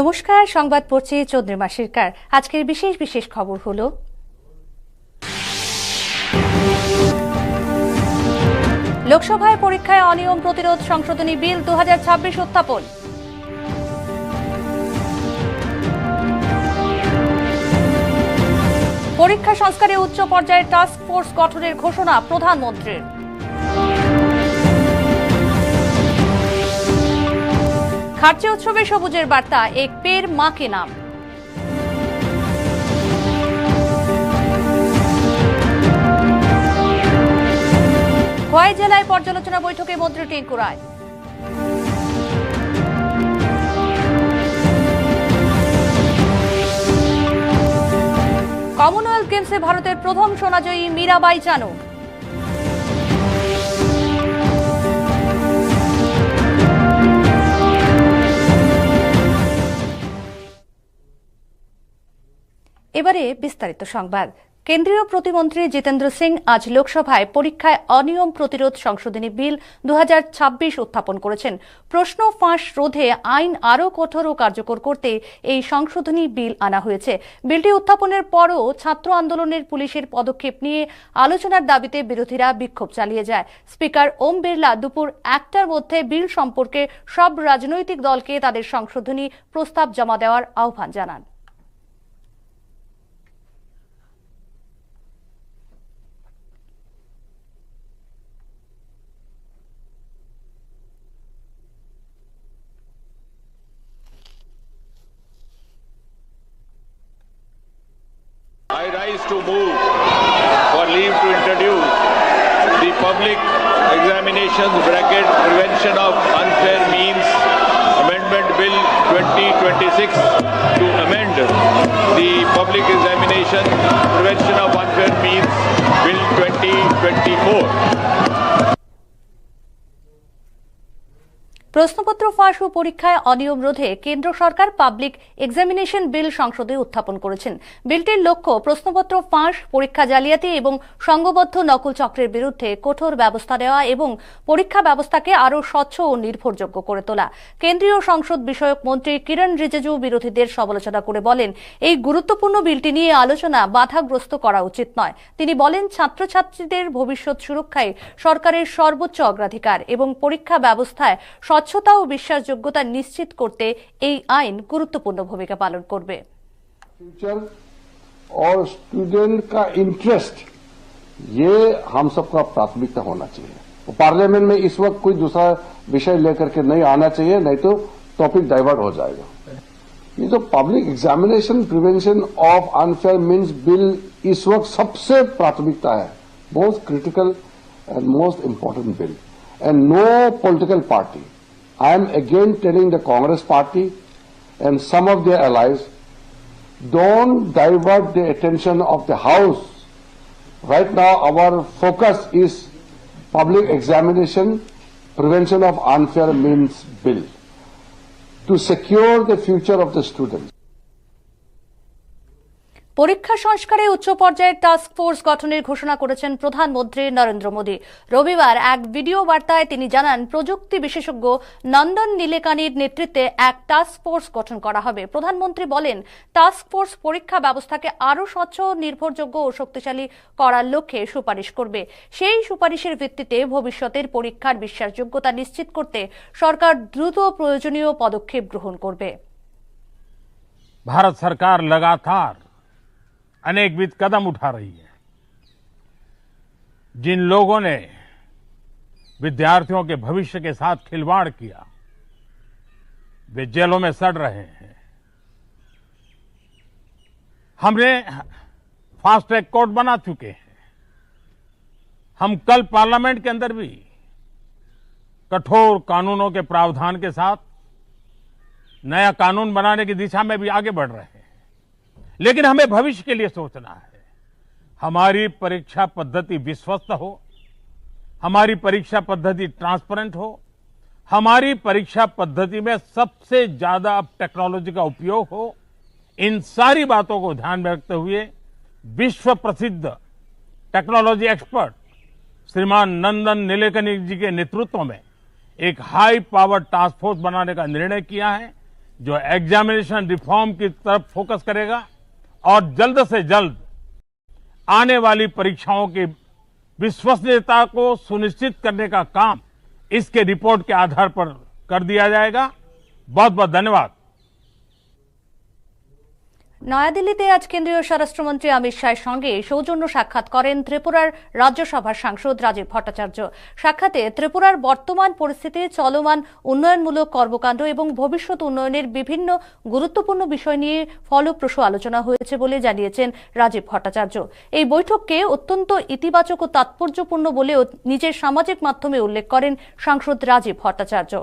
নমস্কার, সংবাদ পড়ছি চন্দ্রিমা শিরকার। আজকের বিশেষ বিশেষ খবর হলো লোকসভায় পরীক্ষায় অনিয়ম প্রতিরোধ সংশোধনী বিল 2026 উত্থাপন, পরীক্ষা সংস্কারে উচ্চ পর্যায়ের টাস্ক ফোর্স গঠনের ঘোষণা প্রধানমন্ত্রীর, খার্চে উৎসবে সবুজের বার্তা, এক পের মা কে নাম। খোয়াই জেলায় পর্যালোচনা বৈঠকে মন্ত্রী টিঙ্কু রায়। কমনওয়েলথ গেমসে ভারতের প্রথম সোনাজয়ী মীরাবাই চানু। এবারে বিস্তারিত সংবাদ। কেন্দ্রীয় প্রতিমন্ত্রী জিতেন্দ্র সিং আজ লোকসভায় পরীক্ষায় অনিয়ম প্রতিরোধ সংশোধনী বিল 2026 উত্থাপন করেছেন। প্রশ্ন ফাঁস রোধে আইন আরও কঠোর ও কার্যকর করতে এই সংশোধনী বিল আনা হয়েছে। বিলটি উত্থাপনের পরও ছাত্র আন্দোলনের পুলিশের পদক্ষেপ নিয়ে আলোচনার দাবিতে বিরোধীরা বিক্ষোভ চালিয়ে যায়। স্পিকার ওম বিড়লা দুপুর 1টার মধ্যে বিল সম্পর্কে সব রাজনৈতিক দলকে তাদের সংশোধনী প্রস্তাব জমা দেওয়ার আহ্বান জানান। I rise to move for leave to introduce the Public Examinations Bracket Prevention of Unfair Means Amendment Bill 2026 to amend the Public Examination Prevention of Unfair Means Bill 2024. প্রশ্নপত্র ফাঁস ও পরীক্ষায় অনিয়ম রোধে কেন্দ্র সরকার পাবলিক এক্সামিনেশন বিল সংসদে উত্থাপন করেছেন। বিলটির লক্ষ্য প্রশ্নপত্র ফাঁস, পরীক্ষা জালিয়াতি এবং সংঘবদ্ধ নকল চক্রের বিরুদ্ধে কঠোর ব্যবস্থা নেওয়া এবং পরীক্ষা ব্যবস্থাকে আরও স্বচ্ছ ও নির্ভরযোগ্য করে তোলা। কেন্দ্রীয় সংসদ বিষয়ক মন্ত্রী কিরণ রিজিজু বিরোধীদের সমালোচনা করে বলেন, এই গুরুত্বপূর্ণ বিলটি নিয়ে আলোচনা বাধাগ্রস্ত করা উচিত নয়। তিনি বলেন, ছাত্রছাত্রীদের ভবিষ্যৎ সুরক্ষায় সরকারের সর্বোচ্চ অগ্রাধিকার এবং পরীক্ষা ব্যবস্থায় স্বচ্ছতা ও বিশ্বাসযোগ্যতা নিশ্চিত করতে এই আইন গুরুত্বপূর্ণ ভূমিকা পালন করবে। फ्यूचर और स्टूडेंट का इंटरेस्ट ये हम सबका प्राथमिकता होना चाहिए। पार्लियामेंट में इस वक्त कोई दूसरा विषय लेकर के नहीं आना चाहिए, नहीं तो टॉपिक डाइवर्ट हो जाएगा। ये तो public examination prevention of unfair means bill इस वक्त सबसे प्राथमिकता है, most critical and most important bill. And no political party, I am again telling the Congress party and some of their allies, don't divert the attention of the House. Right now our focus is Public Examination Prevention of Unfair Means Bill to secure the future of the students. পরীক্ষা সংস্কারে উচ্চ পর্যায়ের task force গঠনের ঘোষণা করেছেন প্রধানমন্ত্রী নরেন্দ্র মোদী। রবিবার এক ভিডিও বার্তায় তিনি জানান, প্রযুক্তি বিশেষজ্ঞ নন্দন নীলেকানির নেতৃত্বে এক টাস্ক ফোর্স গঠন করা হবে। প্রধানমন্ত্রী বলেন, টাস্ক ফোর্স পরীক্ষা ব্যবস্থাকে আরও স্বচ্ছ, নির্ভরযোগ্য ও শক্তিশালী করার লক্ষ্যে সুপারিশ করবে। সেই সুপারিশের ভিত্তিতে ভবিষ্যতের পরীক্ষার বিশ্বাসযোগ্যতা নিশ্চিত করতে সরকার দ্রুত প্রয়োজনীয় পদক্ষেপ গ্রহণ করবে। भारत सरकार लगातार अनेकविध कदम उठा रही है। जिन लोगों ने विद्यार्थियों के भविष्य के साथ खिलवाड़ किया वे जेलों में सड़ रहे हैं। हमने फास्ट ट्रैक कोर्ट बना चुके हैं। हम कल पार्लियामेंट के अंदर भी कठोर कानूनों के प्रावधान के साथ नया कानून बनाने की दिशा में भी आगे बढ़ रहे हैं। लेकिन हमें भविष्य के लिए सोचना है। हमारी परीक्षा पद्धति विश्वस्त हो, हमारी परीक्षा पद्धति ट्रांसपेरेंट हो, हमारी परीक्षा पद्धति में सबसे ज्यादा अब टेक्नोलॉजी का उपयोग हो। इन सारी बातों को ध्यान में रखते हुए विश्व प्रसिद्ध टेक्नोलॉजी एक्सपर्ट श्रीमान नंदन नीलेकनी जी के नेतृत्व में एक हाई पावर टास्क फोर्स बनाने का निर्णय किया है। जो एग्जामिनेशन रिफॉर्म की तरफ फोकस करेगा और जल्द से जल्द आने वाली परीक्षाओं की विश्वसनीयता को सुनिश्चित करने का काम इसके रिपोर्ट के आधार पर कर दिया जाएगा। बहुत बहुत धन्यवाद। নয়াদিল্লিতে আজ কেন্দ্রীয় স্বরাষ্ট্রমন্ত্রী অমিত শাহের সঙ্গে সৌজন্য সাক্ষাৎ করেন ত্রিপুরার রাজ্যসভার সাংসদ রাজীব ভট্টাচার্য। সাক্ষাতে ত্রিপুরার বর্তমান পরিস্থিতি, চলমান উন্নয়নমূলক কর্মকাণ্ড এবং ভবিষ্যৎ উন্নয়নের বিভিন্ন গুরুত্বপূর্ণ বিষয় নিয়ে ফলপ্রসূ আলোচনা হয়েছে বলে জানিয়েছেন রাজীব ভট্টাচার্য। এই বৈঠককে অত্যন্ত ইতিবাচক ও তাৎপর্যপূর্ণ বলেও নিজের সামাজিক মাধ্যমে উল্লেখ করেন সাংসদ রাজীব ভট্টাচার্য।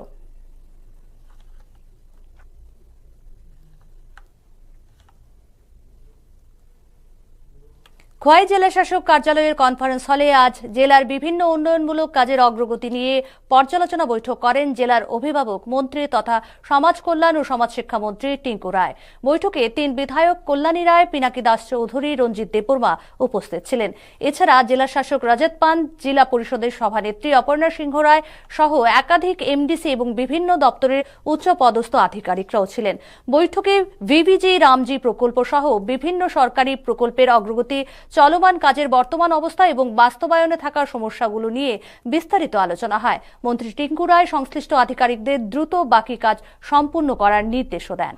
খোয়াই জেলা শাসক কার্যালয়ের কনফারেন্স হলে আজ জেলার বিভিন্ন উন্নয়নমূলক কাজের অগ্রগতি নিয়ে পর্যালোচনা বৈঠক করেন জেলার অভিভাবক মন্ত্রী তথা সমাজ কল্যাণ ও সমাজ শিক্ষা মন্ত্রী টিঙ্কু রায়। বৈঠকে 3 বিধায়ক কল্যাণী রায়, পিনাকি দাস চৌধুরী, রঞ্জিত দেববর্মা উপস্থিত ছিলেন। এছাড়া জেলা শাসক রজত পান, জেলা পরিষদের সভানেত্রী অপর্ণা সিংহ রায় সহ একাধিক এমডিসি এবং বিভিন্ন দপ্তরের উচ্চ পদস্থ আধিকারিকরাও ছিলেন। বৈঠকে ভিভিজি রামজি প্রকল্প সহ বিভিন্ন সরকারি প্রকল্পের অগ্রগতি, চলমান কাজের বর্তমান অবস্থা এবং বাস্তবায়নে থাকা সমস্যাগুলো নিয়ে বিস্তারিত আলোচনা হয়। মন্ত্রী টিঙ্কু রায় সংশ্লিষ্ট আধিকারিকদের দ্রুত বাকি কাজ সম্পূর্ণ করার নির্দেশও দেন।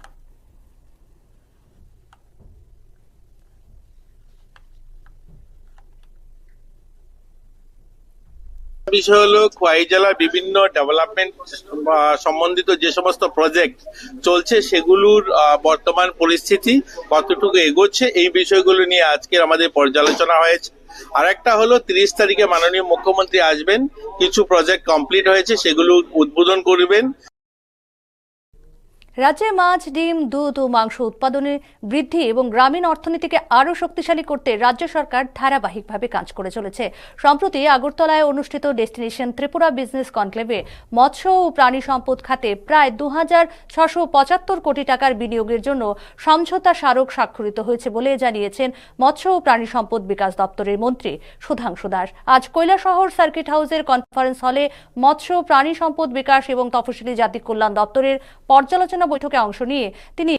বিষয় হলো খোয়াই জেলার বিভিন্ন ডেভেলপমেন্ট সম্বন্ধিত যে সমস্ত প্রজেক্ট চলছে সেগুলোর বর্তমান পরিস্থিতি কতটুকু এগোচ্ছে এই বিষয়গুলো নিয়ে আজকে আমাদের পর্যালোচনা হয়েছে। আর একটা হলো 30 তারিখে মাননীয় মুখ্যমন্ত্রী আসবেন, কিছু প্রজেক্ট কমপ্লিট হয়েছে সেগুলো উদ্বোধন করবেন। রাজ্যে মাছ, ডিম, দুধ ও মাংস উৎপাদনে বৃদ্ধি এবং গ্রামীণ অর্থনীতিকে আরও শক্তিশালী করতে রাজ্য সরকার ধারাবাহিকভাবে কাজ করে চলেছে। সম্প্রতি আগরতলায় অনুষ্ঠিত ডেস্টিনেশন ত্রিপুরা বিজনেস কনক্লেভে মৎস্য ও প্রাণী সম্পদ খাতে প্রায় 2675 কোটি টাকার বিনিয়োগের জন্য সমঝোতা স্মারক স্বাক্ষরিত হয়েছে বলে জানিয়েছেন মৎস্য ও প্রাণী সম্পদ বিকাশ দপ্তরের মন্ত্রী সুধাংশু দাস। আজ কৈলাসহর সার্কিট হাউসের কনফারেন্স হলে মৎস্য, প্রাণী সম্পদ বিকাশ এবং তফসিলি জাতি কল্যাণ দপ্তরের পর্যালোচনা বৈঠকে অংশ নিয়ে তিনি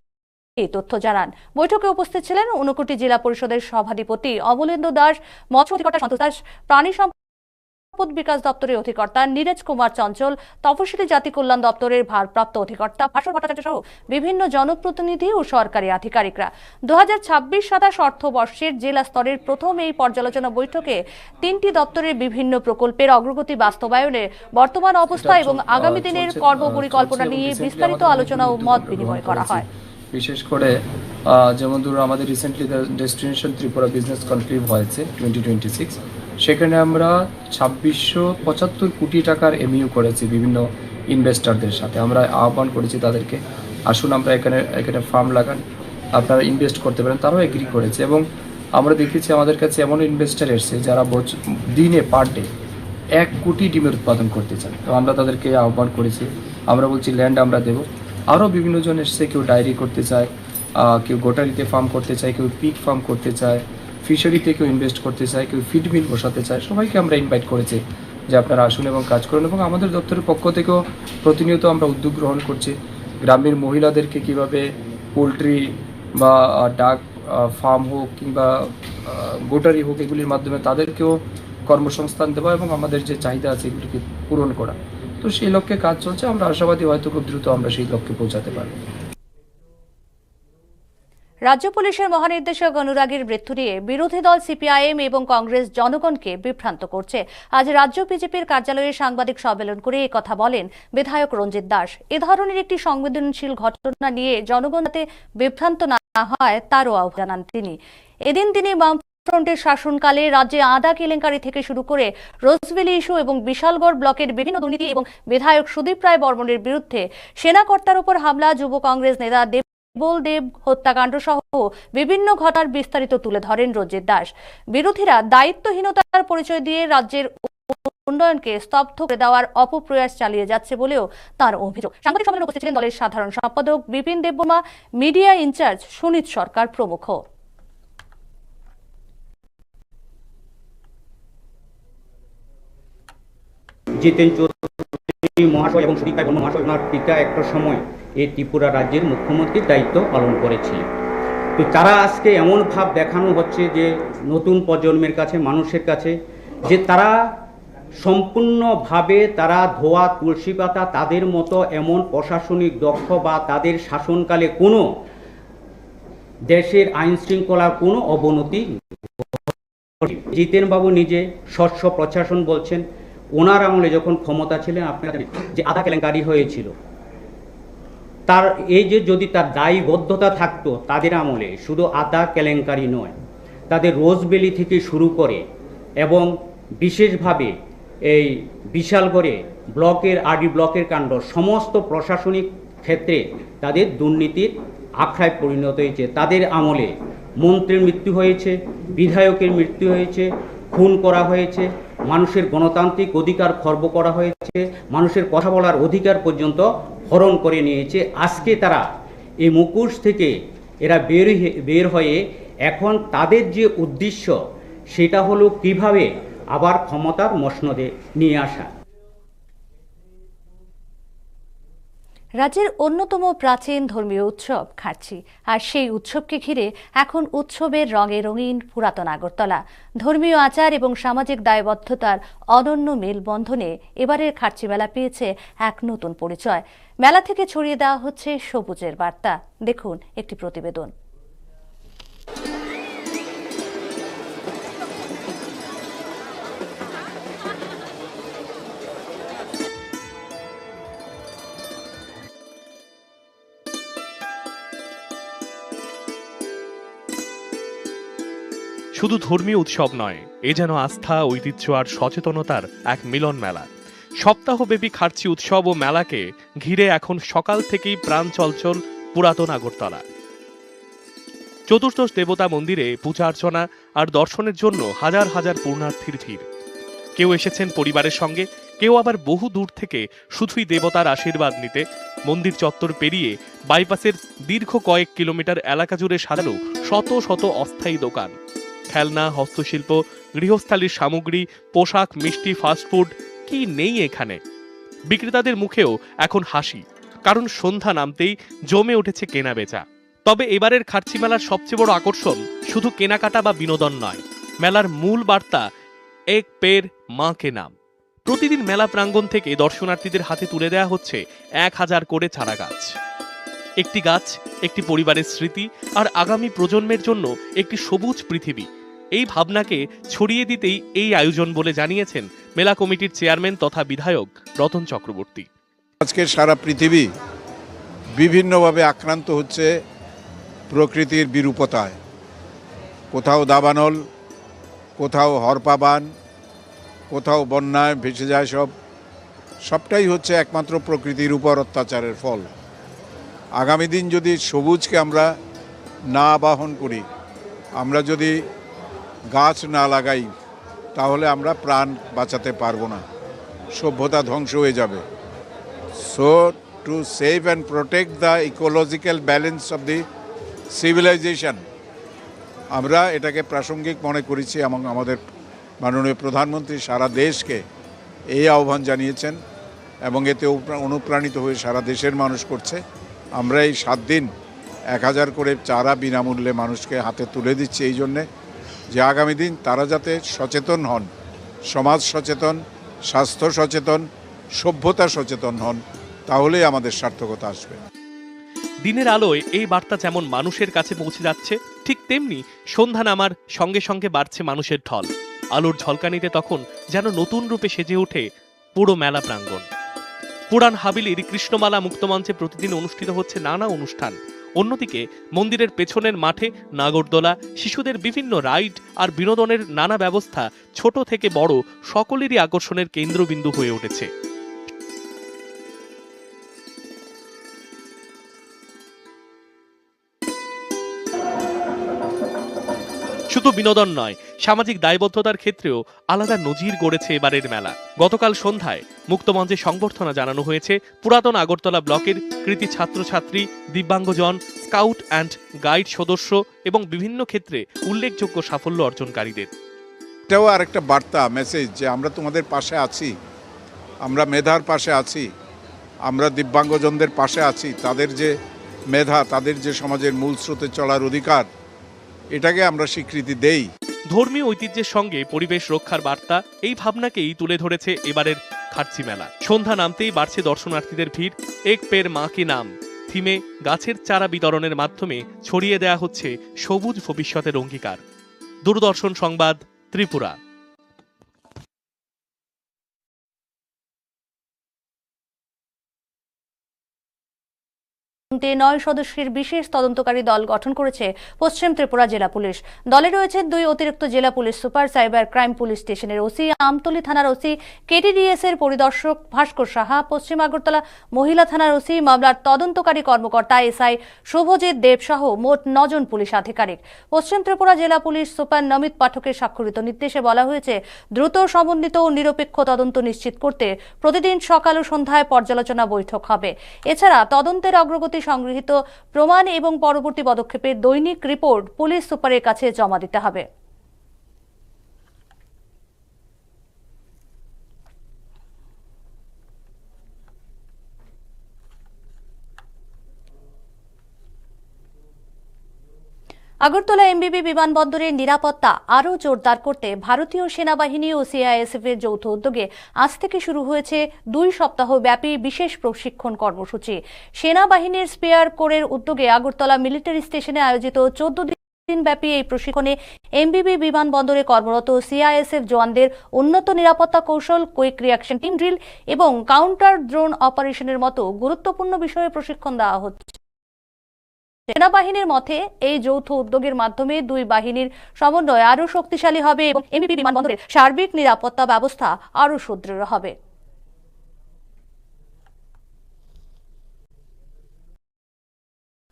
এই তথ্য জানান। বৈঠকে উপস্থিত ছিলেন ঊনকোটি জেলা পরিষদের সভাধিপতি অমলেন্দু দাস, মৎস্য অধিকর্তা সন্তোষ দাস, প্রাণী সম্পদ বিকাশ দপ্তরের অধিকর্তা নীরজ কুমার চঞ্চল, তফসিলি জাতি কল্যাণ দপ্তরের ভারপ্রাপ্ত অধিকর্তা ভাস্কর ভট্টাচার্য সহ বিভিন্ন জনপ্রতিনিধি ও সরকারি আধিকারিকরা। 2026-27 অর্থবর্ষের জেলা স্তরের প্রথম এই পর্যালোচনা বৈঠকে 3টি দপ্তরের বিভিন্ন প্রকল্পের অগ্রগতি, বাস্তবায়নে বর্তমান অবস্থা এবং আগামী দিনের কর্মপরিকল্পনা নিয়ে বিস্তারিত আলোচনা ও মত বিনিময় করা হয়। বিশেষ করে যেমন ধরুন আমাদের recently destination Tripura business conclave হয়েছে 2026, সেখানে আমরা 2675 কোটি টাকার এমইউ করেছি বিভিন্ন ইনভেস্টরদের সাথে। আমরা আহ্বান করেছি তাদেরকে, আসুন আমরা এখানে ফার্ম লাগান, আপনারা ইনভেস্ট করতে পারেন। তারাও এগ্রি করেছে এবং আমরা দেখেছি আমাদের কাছে এমন ইনভেস্টার এসছে যারা দিনে পার ডে 1 কোটি ডিমের উৎপাদন করতে চান। তো আমরা তাদেরকে আহ্বান করেছি, আমরা বলছি ল্যান্ড আমরা দেব। আরও বিভিন্ন জন এসছে, কেউ ডায়েরি করতে চায়, কেউ গোটারিতে ফার্ম করতে চায়, কেউ পিগ ফার্ম করতে চায়, ফিশারিতে কেউ ইনভেস্ট করতে চায়, কেউ ফিড মিল বসাতে চায়। সবাইকে আমরা ইনভাইট করেছি যে আপনারা আসুন এবং কাজ করুন। এবং আমাদের দপ্তরের পক্ষ থেকেও প্রতিনিয়ত আমরা উদ্যোগ গ্রহণ করছি গ্রামের মহিলাদেরকে কিভাবে পোলট্রি বা ডাক ফার্ম হোক কিংবা গোটারি হোক এগুলির মাধ্যমে তাদেরকেও কর্মসংস্থান দেওয়া এবং আমাদের যে চাহিদা আছে এগুলিকে পূরণ করা। তো সেই লক্ষ্যে কাজ চলছে, আমরা আশাবাদী হয়তো খুব দ্রুত আমরা সেই লক্ষ্যে পৌঁছাতে পারব। রাজ্য পুলিশের মহানির্দেশক অনুরাগীর মৃত্যু নিয়ে বিরোধী দল সিপিআইএম এবং কংগ্রেস জনগণকে বিভ্রান্ত করছে। আজ রাজ্য বিজেপির কার্যালয়ে সাংবাদিক সম্মেলন করে কথা বলেন বিধায়ক রঞ্জিত দাস। এ ধরনের একটি সংবেদনশীল ঘটনা নিয়ে জনগণ যাতে বিভ্রান্ত না হয় তারও আহ্বান জানান তিনি। এদিন তিনি বামফ্রন্টের শাসনকালে রাজ্যে আদা কেলেঙ্কারি থেকে শুরু করে রোজভ্যালি ইস্যু এবং বিশালগড় ব্লকের বিভিন্ন দুর্নীতি এবং বিধায়ক সুদীপ রায় বর্মনের বিরুদ্ধে সেনাকর্তার উপর হামলা, যুব কংগ্রেস নেতা দেব হত্যাকাণ্ড সহ বিভিন্ন ঘটনার বিস্তারিত তুলে ধরেন রঞ্জিত দাস। বিরোধীরা দায়িত্বহীনতার পরিচয় দিয়ে রাজ্যের উন্নয়নকে স্তব্ধ করে দেওয়ার অপপ্রয়াস চালিয়ে যাচ্ছে বলেও তার অভিযোগ। সাংবাদিক সম্মেলনে উপস্থিত ছিলেন দলের সাধারণ সম্পাদক বিপিন দেববর্মা, মিডিয়া ইনচার্জ সুনীত সরকার প্রমুখ। জিতেন চৌধুরী মহাশয় এবং সুদীপ রায় বর্মন মহাশয় ওনার পিতা একটা সময় এই ত্রিপুরা রাজ্যের মুখ্যমন্ত্রীর দায়িত্ব পালন করেছিলেন। তো তারা আজকে এমন ভাব দেখানো হচ্ছে যে নতুন প্রজন্মের কাছে, মানুষের কাছে, যে তারা সম্পূর্ণভাবে তারা ধোয়া তুলসী পাতা, তাদের মতো এমন প্রশাসনিক দক্ষ বা তাদের শাসনকালে কোনো দেশের আইন শৃঙ্খলার কোনো অবনতি। জিতেনবাবু নিজে স্বচ্ছ প্রশাসন বলছেন, ওনার আমলে যখন ক্ষমতা ছিলেন আপনারা যে আধা কেলেঙ্কারি হয়েছিল, তার এই যে যদি তার দায়বদ্ধতা থাকতো তাদের আমলে, শুধু আধা কেলেঙ্কারি নয়, তাদের রোজবেলি থেকে শুরু করে এবং বিশেষভাবে এই বিশালগড়ে ব্লকের আরডি ব্লকের কাণ্ড, সমস্ত প্রশাসনিক ক্ষেত্রে তাদের দুর্নীতির আখড়ায় পরিণত হয়েছে। তাদের আমলে মন্ত্রীর মৃত্যু হয়েছে, বিধায়কের মৃত্যু হয়েছে, খুন করা হয়েছে, মানুষের গণতান্ত্রিক অধিকার খর্ব করা হয়েছে, মানুষের কথা বলার অধিকার পর্যন্ত হরণ করে নিয়েছে। আজকে তারা এই মুখোশ থেকে এরা বের হয়ে এখন তাদের যে উদ্দেশ্য সেটা হলো কিভাবে আবার ক্ষমতার মসনদে নিয়ে আসা। রাজ্যের অন্যতম প্রাচীন ধর্মীয় উৎসব খার্চি, আর সেই উৎসবকে ঘিরে এখন উৎসবের রঙে রঙিন পুরাতন আগরতলা। ধর্মীয় আচার এবং সামাজিক দায়বদ্ধতার অনন্য মেলবন্ধনে এবারের খার্চি মেলা পেয়েছে এক নতুন পরিচয়। মেলা থেকে ছড়িয়ে দেওয়া হচ্ছে সবুজের বার্তা। দেখুন একটি প্রতিবেদন। শুধু ধর্মীয় উৎসব নয়, এ যেন আস্থা, ঐতিহ্য আর সচেতনতার এক মিলন মেলা। সপ্তাহব্যাপী খার্চি উৎসব ও মেলাকে ঘিরে এখন সকাল থেকেই প্রাণ চঞ্চল পুরাতন আগরতলা। চতুর্দশ দেবতা মন্দিরে পূজা অর্চনা আর দর্শনের জন্য হাজার হাজার পুণ্যার্থীর ভিড়। কেউ এসেছেন পরিবারের সঙ্গে, কেউ আবার বহু দূর থেকে শুধুই দেবতার আশীর্বাদ নিতে। মন্দির চত্বর পেরিয়ে বাইপাসের দীর্ঘ কয়েক কিলোমিটার এলাকা জুড়ে সাজানো শত শত অস্থায়ী দোকান। খেলনা, হস্তশিল্প, গৃহস্থালির সামগ্রী, পোশাক, মিষ্টি, ফাস্টফুড, কি নেই এখানে। বিক্রেতাদের মুখেও এখন হাসি, কারণ সন্ধ্যা নামতেই জমে উঠেছে কেনা বেচা। তবে এবারের খার্চি মেলার সবচেয়ে বড় আকর্ষণ শুধু কেনাকাটা বা বিনোদন নয়, মেলার মূল বার্তা এক পের মা কে নাম। প্রতিদিন মেলা প্রাঙ্গণ থেকে দর্শনার্থীদের হাতে তুলে দেওয়া হচ্ছে 1000 করে চারা গাছ। একটি গাছ, একটি পরিবারের স্মৃতি আর আগামী প্রজন্মের জন্য একটি সবুজ পৃথিবী, এই ভাবনাকে ছড়িয়ে দিতেই এই আয়োজন বলে জানিয়েছেন মেলা কমিটির চেয়ারম্যান তথা বিধায়ক রতন চক্রবর্তী। আজকে সারা পৃথিবী বিভিন্নভাবে আক্রান্ত হচ্ছে প্রকৃতির বিরূপতায়। কোথাও দাবানল, কোথাও হরপাবান, কোথাও বন্যায় ভেসে যায়। সবটাই হচ্ছে একমাত্র প্রকৃতির উপর অত্যাচারের ফল। আগামী দিন যদি সবুজকে আমরা না আবাহন করি, আমরা যদি গাছ না লাগাই, তাহলে আমরা প্রাণ বাঁচাতে পারবো না, সভ্যতা ধ্বংস হয়ে যাবে। So to save and protect the ecological balance of the civilisation, আমরা এটাকে প্রাসঙ্গিক মনে করেছি এবং আমাদের মাননীয় প্রধানমন্ত্রী সারা দেশকে এই আহ্বান জানিয়েছেন এবং এতে অনুপ্রাণিত হয়ে সারা দেশের মানুষ করছে। আমরা এই 7 দিন 1000 করে চারা বিনামূল্যে মানুষকে হাতে তুলে দিচ্ছি এই জন্যে যে আগামী দিন তারা যাতে সচেতন হন, সমাজ সচেতন, স্বাস্থ্য সচেতন, সভ্যতা সচেতন হন, তাহলেই আমাদের সার্থকতা আসবে। দিনের আলোয় এই বার্তা যেমন মানুষের কাছে পৌঁছে যাচ্ছে, ঠিক তেমনি সন্ধ্যা নামার সঙ্গে সঙ্গে বাড়ছে মানুষের ঢল। আলোর ঝলকানিতে তখন যেন নতুন রূপে সেজে ওঠে পুরো মেলা প্রাঙ্গণ। পুরান হাবিলির কৃষ্ণমালা মুক্তমঞ্চে প্রতিদিন অনুষ্ঠিত হচ্ছে নানা অনুষ্ঠান। অন্যদিকে মন্দিরের পেছনের মাঠে নাগরদোলা, শিশুদের বিভিন্ন রাইড আর বিনোদনের নানা ব্যবস্থা ছোট থেকে বড় সকলেরই আকর্ষণের কেন্দ্রবিন্দু হয়ে উঠেছে। শুধু বিনোদন নয়, সামাজিক দায়বদ্ধতার ক্ষেত্রেও আলাদা নজির গড়েছে এবারের মেলা। গতকাল সন্ধ্যায় মুক্তমঞ্চে সংবর্ধনা জানানো হয়েছে পুরাতন আগরতলা ব্লকের কৃতি ছাত্রছাত্রী, দিব্যাঙ্গজন, স্কাউট অ্যান্ড গাইড সদস্য এবং বিভিন্ন ক্ষেত্রে উল্লেখযোগ্য সাফল্য অর্জনকারীদের। এটাও আর একটা বার্তা, মেসেজ যে আমরা তোমাদের পাশে আছি, আমরা মেধার পাশে আছি, আমরা দিব্যাঙ্গজনদের পাশে আছি, তাদের যে মেধা, তাদের যে সমাজের মূল স্রোতে চলার অধিকার, এটাকে আমরা স্বীকৃতি দেই। ধর্মীয় ঐতিহ্যের সঙ্গে পরিবেশ রক্ষার বার্তা, এই ভাবনাকেই তুলে ধরেছে এবারের খার্চি মেলা। সন্ধ্যা নামতেই বাড়ছে দর্শনার্থীদের ভিড়। এক পের মা কি নাম থিমে গাছের চারা বিতরণের মাধ্যমে ছড়িয়ে দেয়া হচ্ছে সবুজ ভবিষ্যতের অঙ্গীকার। দূরদর্শন সংবাদ, ত্রিপুরা। 9 সদস্যের বিশেষ তদন্তকারী দল গঠন করেছে পশ্চিম ত্রিপুরা জেলা পুলিশ। দলে রয়েছে 2 অতিরিক্ত জেলা police super, cyber crime police স্টেশনের ওসি, আমতলী থানার ওসি, কেটিডিএস এর পরিদর্শক ভাস্কর সাহা, পশ্চিম আগরতলা মহিলা থানার ওসি, মামলার তদন্তকারী কর্মকর্তা এসআই শুভজিৎ দেব সহ মোট 9 জন পুলিশ আধিকারিক। পশ্চিম ত্রিপুরা জেলা পুলিশ সুপার নমিত পাঠকের স্বাক্ষরিত নির্দেশে বলা হয়েছে, দ্রুত, সমন্বিত ও নিরপেক্ষ তদন্ত নিশ্চিত করতে প্রতিদিন সকাল ও সন্ধ্যায় পর্যালোচনা বৈঠক হবে। এছাড়া তদন্তের অগ্রগতি সংগৃহীত প্রমাণ এবং পরবর্তী পদক্ষেপের দৈনিক রিপোর্ট পুলিশ সুপারের কাছে জমা দিতে হবে। আগরতলা এমবিবি বিমানবন্দরের নিরাপত্তা আরও জোরদার করতে ভারতীয় সেনাবাহিনী ও সিআইএসএফ এর যৌথ উদ্যোগে আজ থেকে শুরু হয়েছে 2 সপ্তাহ ব্যাপী বিশেষ প্রশিক্ষণ কর্মসূচি। সেনাবাহিনীর স্পেয়ার কোরের উদ্যোগে আগরতলা মিলিটারি স্টেশনে আয়োজিত 14 দিনব্যাপী এই প্রশিক্ষণে এমবিবি বিমানবন্দরে কর্মরত সিআইএসএফ জওয়ানদের উন্নত নিরাপত্তা কৌশল, কুইক রিঅ্যাকশন টিম ড্রিল এবং কাউন্টার ড্রোন অপারেশনের মতো গুরুত্বপূর্ণ বিষয়ে প্রশিক্ষণ দেওয়া হচ্ছে। সেনাবাহিনীর মতে এই যৌথ উদ্যোগের মাধ্যমে 2 বাহিনীর সমন্বয় আরও শক্তিশালী হবে এবং এমবিবি বিমানবন্দরের সার্বিক নিরাপত্তা ব্যবস্থা আরও সুদৃঢ় হবে।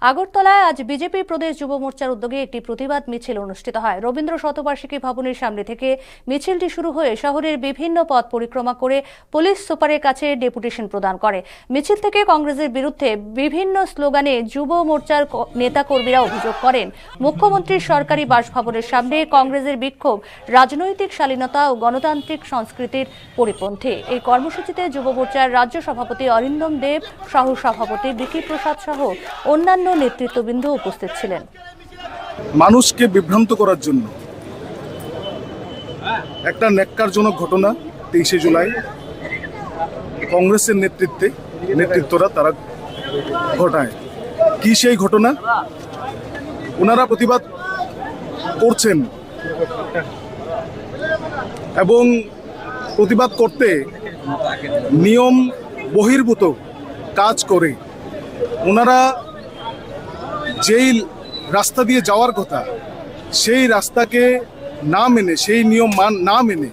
আগরতলায় আজ বিজেপি প্রদেশ যুব মোর্চার উদ্যোগে একটি প্রতিবাদ মিছিল অনুষ্ঠিত হয়। রবীন্দ্র শতবার্ষিকী ভবনের সামনে থেকে মিছিলটি শুরু হয়ে শহরের বিভিন্ন পথ পরিক্রমা করে পুলিশ সুপারের কাছে ডেপুটেশন প্রদান করে। মিছিল থেকে কংগ্রেসের বিরুদ্ধে বিভিন্ন স্লোগানে যুব মোর্চার নেতাকর্মীরা অভিযোগ করেন, মুখ্যমন্ত্রীর সরকারি বাসভবনের সামনে কংগ্রেসের বিক্ষোভ রাজনৈতিক শালীনতা ও গণতান্ত্রিক সংস্কৃতির পরিপন্থী। এই কর্মসূচিতে যুব মোর্চার রাজ্য সভাপতি অরিন্দম দেব, সহ সভাপতি বিকি প্রসাদ সহ অন্যান্য নেতৃত্ববৃন্দ উপস্থিত ছিলেন। মানুষকে বিভ্রান্ত করার জন্য একটা ন্যাক্কারজনক ঘটনা 23শে জুলাই কংগ্রেসের নেতৃত্বরা তারা ঘটায়। কি সেই ঘটনা? ওনারা প্রতিবাদ করছেন এবং প্রতিবাদ করতে নিয়ম বহির্ভূত কাজ করে ওনারা যেই রাস্তা দিয়ে যাওয়ার কথা সেই রাস্তাকে না মেনে, সেই নিয়ম না মেনে,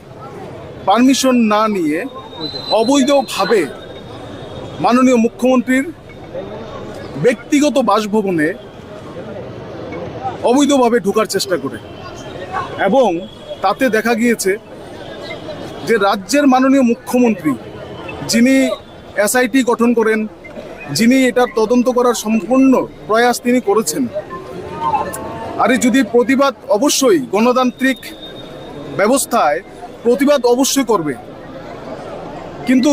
পারমিশন না নিয়ে অবৈধভাবে মাননীয় মুখ্যমন্ত্রীর ব্যক্তিগত বাসভবনে অবৈধভাবে ঢোকার চেষ্টা করে এবং তাতে দেখা গিয়েছে যে রাজ্যের মাননীয় মুখ্যমন্ত্রী, যিনি এসআইটি গঠন করেন, যিনি এটার তদন্ত করার সম্পূর্ণ প্রয়াস তিনি করেছেন, আর যদি প্রতিবাদ অবশ্যই গণতান্ত্রিক ব্যবস্থায় প্রতিবাদ অবশ্যই করবে, কিন্তু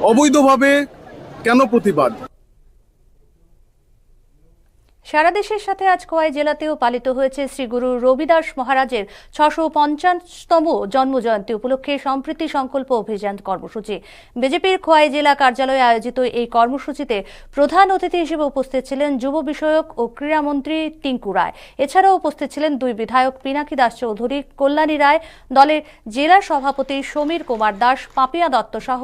অবৈধভাবে কেন প্রতিবাদ? সারা দেশের সাথে আজ খোয়াই জেলাতেও পালিত হয়েছে শ্রী গুরু রবিদাস মহারাজের 650তম জন্মজয়ন্তী উপলক্ষে সম্প্রীতি সংকল্প অভিযান কর্মসূচি। বিজেপির খোয়াই জেলা কার্যালয়ে আয়োজিত এই কর্মসূচিতে প্রধান অতিথি হিসেবে উপস্থিত ছিলেন যুব বিষয়ক ও ক্রীড়ামন্ত্রী টিঙ্কু রায়। এছাড়াও উপস্থিত ছিলেন 2 বিধায়ক পিনাকি দাস চৌধুরী, কল্যাণী রায়, দলের জেলা সভাপতি সমীর কুমার দাস, পাপিয়া দত্ত সহ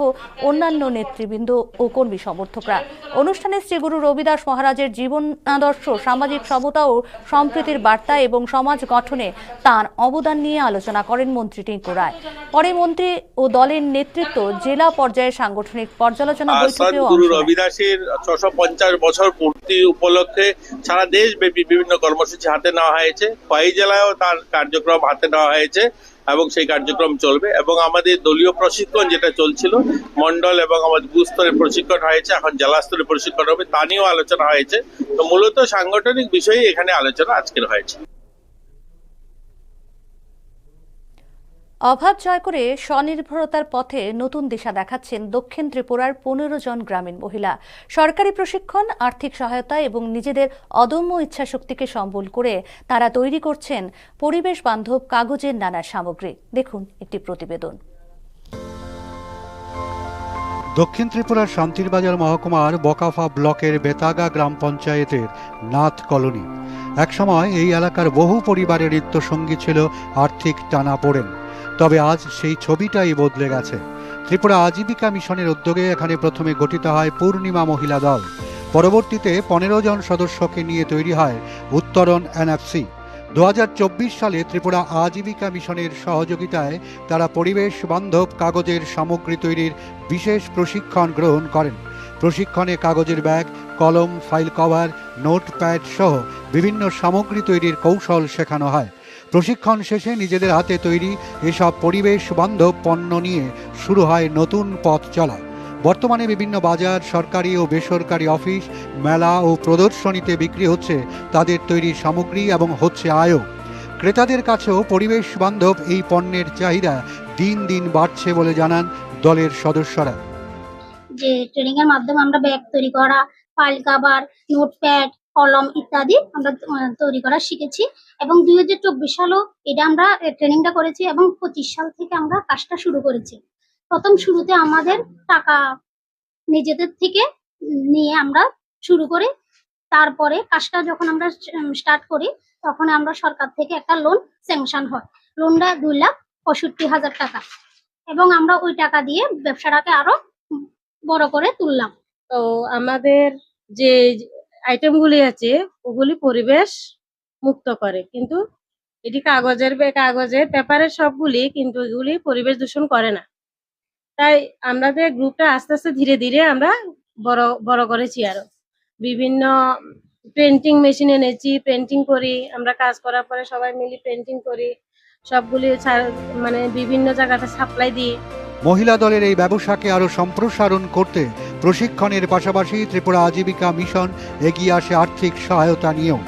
অন্যান্য নেতৃবৃন্দ ও কর্মী সমর্থকরা। অনুষ্ঠানে শ্রী গুরু রবিদাস মহারাজের জীবন আদর্শ, সামাজিক সমতা ও সম্প্রীতির বার্তা এবং সমাজ গঠনে তার অবদান নিয়ে আলোচনা করেন মন্ত্রী টিঙ্কু রায়। পরে মন্ত্রী ও দলের নেতৃত্ব জেলা পর্যায়ে সাংগঠনিক পর্যালোচনা বৈঠকেও গুরু রবিদাসের 650 বছর পূর্তি উপলক্ষে সারা দেশব্যাপী বিভিন্ন কর্মসূচি হাতে নেওয়া হয়েছে। খোয়াই জেলায়ও তার কার্যক্রম হাতে নেওয়া হয়েছে এবং সেই কার্যক্রম চলবে এবং আমাদের দলীয় প্রশিক্ষণ যেটা চলছিল মন্ডল এবং আমাদের বুথ স্তরে প্রশিক্ষণ হয়েছে, এখন জেলা স্তরে প্রশিক্ষণ হবে, তা নিয়েও আলোচনা হয়েছে। তো মূলত সাংগঠনিক বিষয়ে এখানে আলোচনা আজকের হয়েছে। অভাব জয় করে স্বনির্ভরতার পথে নতুন দিশা দেখাচ্ছেন দক্ষিণ ত্রিপুরার 15 জন গ্রামীণ মহিলা। সরকারি প্রশিক্ষণ, আর্থিক সহায়তা এবং নিজেদের অদম্য ইচ্ছাশক্তিকে সম্বল করে তারা তৈরি করছেন পরিবেশ বান্ধব কাগজের নানা সামগ্রী। দেখুন একটি প্রতিবেদন। দক্ষিণ ত্রিপুরার শান্তিরবাজার মহকুমার বকাফা ব্লকের বেতাগা গ্রাম পঞ্চায়েতের নাথ কলোনি। একসময় এই এলাকার বহু পরিবারের নিত্যসঙ্গী ছিল আর্থিক টানাপোড়েন। তবে আজ সেই ছবিটাই বদলে গেছে। ত্রিপুরা আজীবিকা মিশনের উদ্যোগে এখানে প্রথমে গঠিত হয় পূর্ণিমা মহিলা দল। পরবর্তীতে 15 জন সদস্যকে নিয়ে তৈরি হয় উত্তরণ এনএফসি। 2024 সালে ত্রিপুরা আজীবিকা মিশনের সহযোগিতায় তারা পরিবেশ বান্ধব কাগজের সামগ্রী তৈরির বিশেষ প্রশিক্ষণ গ্রহণ করেন। প্রশিক্ষণে কাগজের ব্যাগ, কলম, ফাইল কভার, নোটপ্যাড সহ বিভিন্ন সামগ্রী তৈরির কৌশল শেখানো হয়। প্রশিক্ষণ শেষে নিজেদের হাতে তৈরি এসব পরিবেশ বান্ধব পণ্য নিয়ে শুরু হয় নতুন পথ চলা। বর্তমানে বিভিন্ন বাজার, সরকারি ও বেসরকারি অফিস, মেলা ও প্রদর্শনীতে বিক্রি হচ্ছে তাদের তৈরি সামগ্রী এবং হচ্ছে আয়ও। ক্রেতাদের কাছেও পরিবেশ বান্ধব এই পণ্যের চাহিদা দিন দিন বাড়ছে বলে জানান দলের সদস্যরা। যে ট্রেনিং এর মাধ্যমে আমরা ব্যাগ তৈরি করা, ফাইল কভার, নোটপ্যাড, কলম ইত্যাদি আমরা তৈরি করা শিখেছি এবং 2024 সালেও এটা আমরা ট্রেনিংটা করেছি এবং 25 সাল থেকে আমরা কাজটা শুরু করেছি। প্রথম শুরুতে আমাদের টাকা নিজেদের থেকে নিয়ে আমরা শুরু করি। তারপরে কাজটা যখন আমরা স্টার্ট করি তখন আমরা সরকার থেকে একটা লোন স্যাংশন হয়। লোনটা 2,65,000 টাকা এবং আমরা ওই টাকা দিয়ে ব্যবসাটাকে আরো বড় করে তুললাম। তো আমাদের যে আইটেমগুলি আছে ওগুলি পরিবেশ মুক্ত করে, কিন্তু এটি কাগজের পেপারের সবগুলি, কিন্তু এগুলি পরিবেশ দূষণ করে না। তাই আমাদের গ্রুপটা আস্তে আস্তে ধীরে ধীরে আমরা বড় করেছি। আরো বিভিন্ন পেন্টিং মেশিন এনেছি, পেন্টিং করি। আমরা কাজ করার পরে সবাই মিলে পেন্টিং করি, সবগুলি মানে বিভিন্ন জায়গাতে সাপ্লাই দিই। মহিলা দলের এই ব্যবসাকে আরো সম্প্রসারণ করতে প্রশিক্ষণের পাশাপাশি ত্রিপুরা আজীবিকা মিশন এগিয়ে আসে আর্থিক সহায়তা নিয়েও।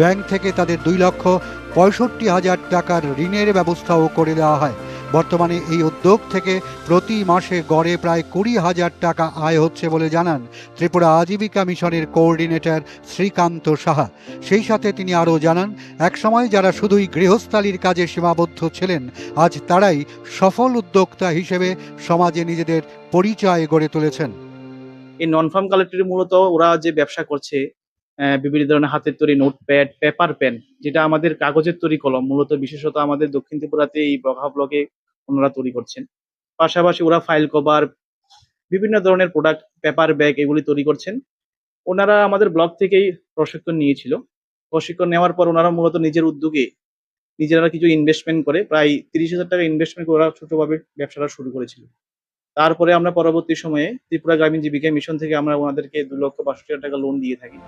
ব্যাংক থেকে তাদের 2,65,000 টাকার ঋণের ব্যবস্থাও করে দেওয়া হয়। বর্তমানে এই উদ্যোগ থেকে প্রতি মাসে গড়ে প্রায় 20,000 টাকা আয় হচ্ছে বলে জানান ত্রিপুরা আজীবিকা মিশনের কোঅর্ডিনেটর শ্রীকান্ত সাহা। সেই সাথে তিনি আরও জানান, একসময় যারা শুধুই গৃহস্থালির কাজে সীমাবদ্ধ ছিলেন, আজ তারাই সফল উদ্যোক্তা হিসেবে সমাজে নিজেদের পরিচয় গড়ে তুলেছেন। এই নন ফার্ম কালেক্টরে মূলত ওরা যে ব্যবসা করছে, বিভিন্ন ধরনের হাতের তৈরি নোটপ্যাড, পেপার পেন, যেটা আমাদের কাগজের তৈরি কলম, মূলত বিশেষত আমাদের দক্ষিণ ত্রিপুরাতে এই বকাফা ব্লকে ওনারা তৈরি করছেন। পাশাপাশি ওরা ফাইল কভার, বিভিন্ন ধরনের প্রোডাক্ট, পেপার ব্যাগ এগুলি তৈরি করছেন। ওনারা আমাদের ব্লক থেকেই প্রশিক্ষণ নিয়েছিল। প্রশিক্ষণ নেওয়ার পর ওনারা মূলত নিজের উদ্যোগে নিজেরা কিছু ইনভেস্টমেন্ট করে প্রায় 30,000 টাকা ইনভেস্টমেন্ট করে ওরা ছোটভাবে ব্যবসাটা শুরু করেছিল। তারপরে আমরা পরবর্তী সময়ে ত্রিপুরা গ্রামীণ জীবিকা মিশন থেকে আমরা ওনাদেরকে 2,65,000 টাকা লোন দিয়ে থাকি।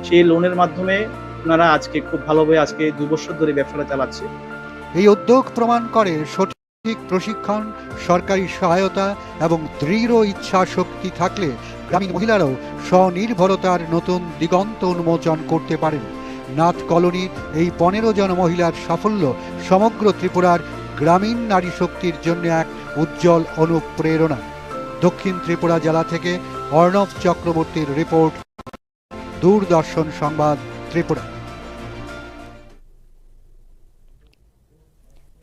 সেই লোনের মাধ্যমে ওনারা আজকে খুব ভালোভাবে আজকে 2 বছর ধরে ব্যবসাটা চালাচ্ছে। এই উদ্যোগ প্রমাণ করে সঠিক প্রশিক্ষণ, সরকারি সহায়তা এবং দৃঢ় ইচ্ছা শক্তি থাকলে গ্রামীণ মহিলারাও স্বনির্ভরতার নতুন দিগন্ত উন্মোচন করতে পারেন। নাথ কলোনির এই 15 জন মহিলার সাফল্য সমগ্র ত্রিপুরার গ্রামীণ নারী শক্তির জন্য এক উজ্জ্বল অনুপ্রেরণা। দক্ষিণ ত্রিপুরা জেলা থেকে অর্ণব চক্রবর্তীর রিপোর্ট, দূরদর্শন সংবাদ, ত্রিপুরা।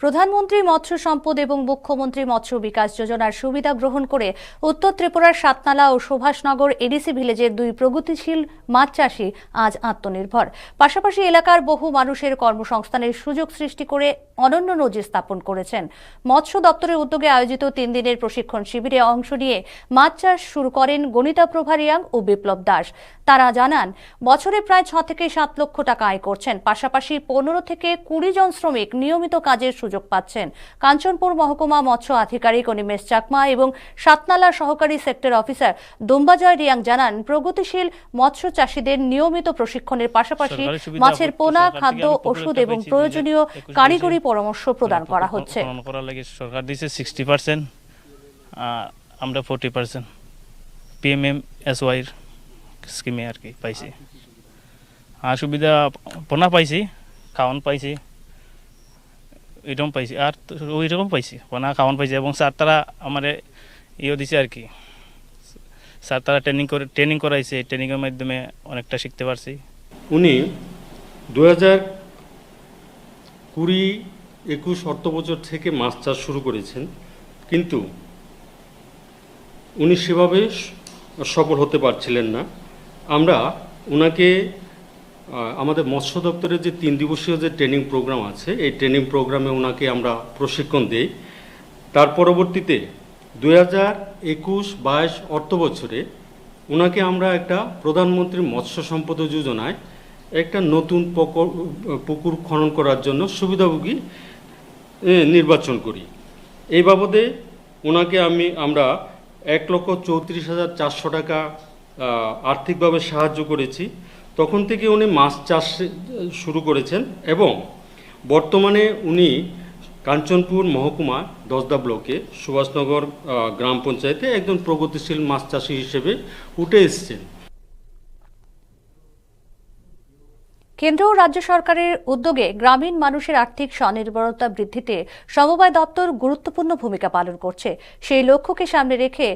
প্রধানমন্ত্রী মৎস্য সম্পদ এবং মুখ্যমন্ত্রী মৎস্য বিকাশ যোজনার সুবিধা গ্রহণ করে উত্তর ত্রিপুরার সাতনালা ও সুভাষনগর এডিসি ভিলেজের 2 প্রগতিশীল মাছ চাষী আজ আত্মনির্ভর। পাশাপাশি এলাকার বহু মানুষের কর্মসংস্থানের সুযোগ সৃষ্টি করে অনন্য নজির স্থাপন করেছেন। মৎস্য দপ্তরের উদ্যোগে আয়োজিত 3 দিনের প্রশিক্ষণ শিবিরে অংশ নিয়ে মাছ চাষ শুরু করেন গণিতা প্রভা রিয়াং ও বিপ্লব দাস। তারা জানান, বছরে প্রায় 6 থেকে 7 লক্ষ টাকা আয় করছেন। পাশাপাশি 15 থেকে 20 জন শ্রমিক নিয়মিত কাজের সুযোগ পাচ্ছেন। কাঞ্চনপুর মহকুমা মৎস্য আধিকারিক অনিমেষ চাকমা এবং সাতনালা সহকারী সেক্টর অফিসার দুম্বাজয় রিয়াং জানান, প্রগতিশীল মৎস্য চাষীদের নিয়মিত প্রশিক্ষণের পাশাপাশি মাছের পোনা, খাদ্য, ওষুধ এবং প্রয়োজনীয় কারিগরি পরামর্শ প্রদান করা হচ্ছে। সরকার দিয়েছে 60%, আমরা 40% PMMSY স্কিমে আর কি পাইছি। সুবিধা পোনা পাইছি, খাওয়ান পাইছি, এরকম পাইছি আর ওই রকম পাইছি না খাওয়ান পাইছি এবং স্যার তারা আমার ইয়ে দিছে আর কি স্যার তারা ট্রেনিং করাইছে ট্রেনিংয়ের মাধ্যমে অনেকটা শিখতে পারছি। উনি 2020-21 অর্থবছর থেকে মাছ চাষ শুরু করেছেন, কিন্তু উনি সেভাবে সফল হতে পারছিলেন না। আমরা ওনাকে আমাদের মৎস্য দপ্তরের যে 3 দিবসীয় যে ট্রেনিং প্রোগ্রাম আছে, এই ট্রেনিং প্রোগ্রামে ওনাকে আমরা প্রশিক্ষণ দেই। তার পরবর্তীতে 2021-22 অর্থবছরে ওনাকে আমরা একটা প্রধানমন্ত্রী মৎস্য সম্পদ যোজনায় একটা নতুন পুকুর খনন করার জন্য সুবিধাভোগী নির্বাচন করি। এই বাবদে ওনাকে আমরা 1,34,400 টাকা আর্থিকভাবে সাহায্য করেছি। তখন থেকে উনি মাছ চাষ শুরু করেছেন এবং বর্তমানে উনি কাঞ্চনপুর মহকুমা 10দা ব্লকে সুভাষনগর গ্রাম পঞ্চায়েতে একজন প্রগতিশীল মাছ চাষী হিসেবে উঠে এসেছেন। কেন্দ্র ও রাজ্য সরকারের উদ্যোগে গ্রামীণ মানুষের আর্থিক স্বনির্ভরতা বৃদ্ধিতে সমবায় দপ্তর গুরুত্বপূর্ণ ভূমিকা পালন করছে। সেই লক্ষ্যকে সামনে রেখে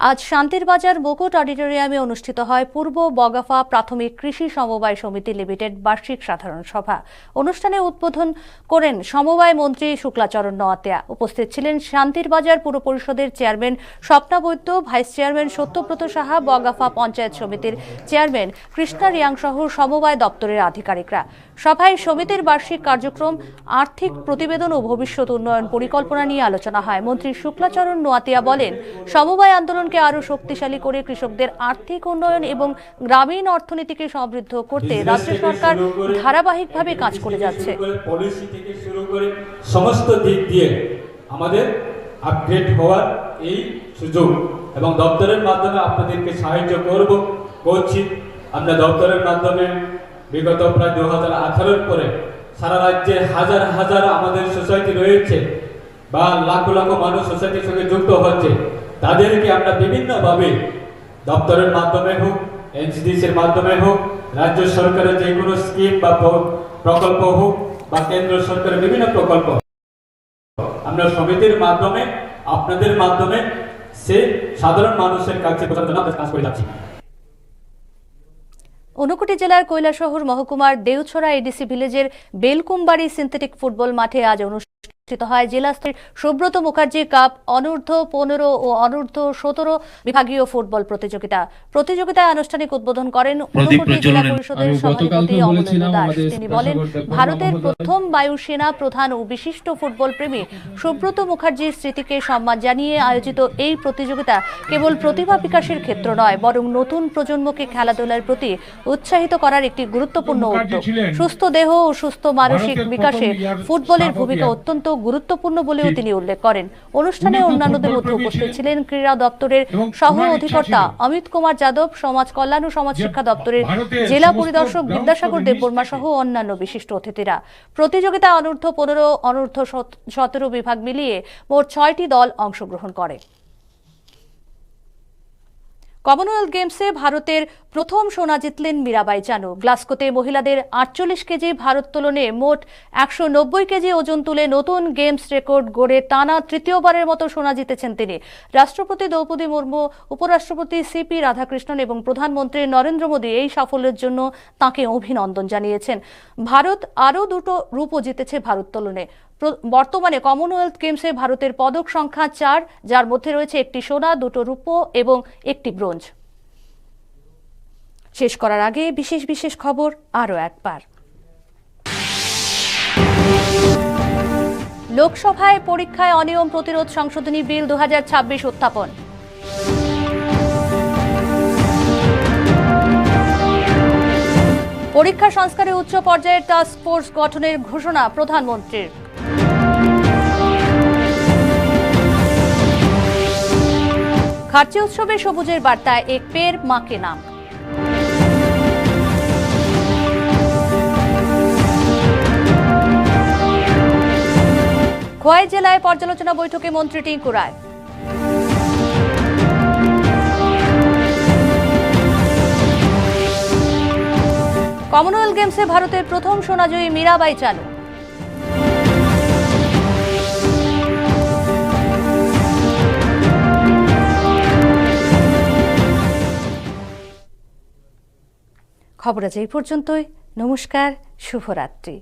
আজ শান্তির বাজার মুকুট অডিটোরিয়ামে অনুষ্ঠিত হয় পূর্ব বগাফা প্রাথমিক কৃষি সমবায় সমিতি লিমিটেড বার্ষিক সাধারণ সভা। অনুষ্ঠানে উদ্বোধন করেন সমবায় মন্ত্রী শুক্লাচরণ নোয়াতিয়া। উপস্থিত ছিলেন শান্তির বাজার পুর পরিষদের চেয়ারম্যান স্বপ্না বৈদ্য, ভাইস চেয়ারম্যান সত্যব্রত সাহা, বগাফা পঞ্চায়েত সমিতির চেয়ারম্যান কৃষ্ণা রিয়াং সহ সমবায় দপ্তরের আধিকারিকরা। সভায় সমিতির বার্ষিক কার্যক্রম, আর্থিক প্রতিবেদন ও ভবিষ্যৎ উন্নয়ন পরিকল্পনা নিয়ে আলোচনা হয়। মন্ত্রী শুক্লাচরণ নোয়াতিয়া বলেন, সমবায় আন্দোলনকে আরও শক্তিশালী করে কৃষকদের আর্থিক উন্নয়ন এবং গ্রামীণ অর্থনীতিকে সমৃদ্ধ করতে রাজ্য সরকার ধারাবাহিকভাবে কাজ করে যাচ্ছে। পলিসি থেকে শুরু করে সমস্ত দিক দিয়ে আমাদের আপগ্রেড হওয়ার এই সুযোগ এবং দপ্তরের মাধ্যমে আপনাদেরকে সাহায্য করছি। আমরা দপ্তরের মাধ্যমে বিগত প্রায় 2018 পরে সারা রাজ্যে হাজার হাজার আমাদের সোসাইটি রয়েছে বা লাখ লাখ মানুষ সোসাইটির সঙ্গে যুক্ত হচ্ছে। তাদেরকে আমরা বিভিন্নভাবে দপ্তরের মাধ্যমে হোক, এনসিডিসির মাধ্যমে হোক, রাজ্য সরকারের যে কোনো স্কিম বা প্রকল্প হোক বা কেন্দ্র সরকারের বিভিন্ন প্রকল্প আমরা সমিতির মাধ্যমে আপনাদের মাধ্যমে সে সাধারণ মানুষের কাছে কাজ করে যাচ্ছি। ঊনকোটি জেলার কৈলাসহর মহকুমার দেউছড়া এডিসি ভিলেজের বেলকুমবাড়ি সিনথেটিক ফুটবল মাঠে আজ অনুষ্ঠিত হয় জেলা স্তরের সুব্রত মুখার্জি কাপ অনূর্ধ্ব-15 ও অনূর্ধ্ব-17 বিভাগীয় ফুটবল প্রতিযোগিতায় আনুষ্ঠানিক উদ্বোধন করেন ঊনকোটি জেলা পরিষদের সভাপতি অমলেন্দু দাস। তিনি বলেন, ভারতের প্রথম বায়ুসেনা প্রধান ও বিশিষ্ট ফুটবল প্রেমী সুব্রত মুখার্জির স্মৃতিকে সম্মান জানিয়ে আয়োজিত এই প্রতিযোগিতা কেবল প্রতিভা বিকাশের ক্ষেত্র নয়, বরং নতুন প্রজন্মকে খেলাধুলার প্রতি উৎসাহিত করার একটি গুরুত্বপূর্ণ উদ্যোগ। সুস্থ দেহ ও সুস্থ মানসিক বিকাশে ফুটবলের ভূমিকা অত্যন্ত গুরুত্বপূর্ণ বলেও তিনি উল্লেখ করেন। অনুষ্ঠানে অন্যান্যদের মধ্যে উপস্থিত ছিলেন ক্রীড়া দপ্তরের সহ অধিকর্তা অমিত কুমার যাদব, সমাজ কল্যাণ ও সমাজ শিক্ষা দপ্তরের জেলা পরিদর্শক বিদ্যাসাগর দেববর্মা সহ অন্যান্য বিশিষ্ট অতিথিরা। প্রতিযোগিতায় অনূর্ধ্ব-15, অনূর্ধ্ব-17 বিভাগ মিলিয়ে মোট 6টি দল অংশগ্রহণ করে। কমনওয়েলথ গেমসে ভারতের প্রথম সোনা জিতলেন মীরাবাই চানু। গ্লাসগোতে মহিলাদের 48 কেজি ভারোত্তোলনে মোট 190 কেজি ওজন তুলে নতুন গেমস রেকর্ড গড়ে টানা তৃতীয়বারের মতো সোনা জিতেছেন তিনি। রাষ্ট্রপতি দ্রৌপদী মুর্মু, উপরাষ্ট্রপতি সিপি রাধাকৃষ্ণন এবং প্রধানমন্ত্রী নরেন্দ্র মোদী এই সাফল্যের জন্য তাঁকে অভিনন্দন জানিয়েছেন। ভারত আরও 2টো রূপও জিতেছে ভারোত্তোলনে। বর্তমানে কমনওয়েলথ গেমসে ভারতের পদক সংখ্যা 4, যার মধ্যে রয়েছে 1টি সোনা, 2টো রূপো এবং 1টি ব্রোঞ্জ। শেষ করার আগে বিশেষ খবর আরও একবার। লোকসভায় পরীক্ষায় অনিয়ম প্রতিরোধ সংশোধনী বিল 2026 উত্থাপন। পরীক্ষা সংস্কারে উচ্চ পর্যায়ের টাস্ক ফোর্স গঠনের ঘোষণা প্রধানমন্ত্রীর। খার্চি উৎসবে সবুজের বার্তায় এক পের মাকে নাম। খোয়াই জেলায় পর্যালোচনা বৈঠকে মন্ত্রী টিঙ্কু রায়। কমনওয়েলথ গেমসে ভারতের প্রথম সোনাজয়ী মীরাবাই চানু। খবর আজ এই পর্যন্তই। নমস্কার, শুভরাত্রি।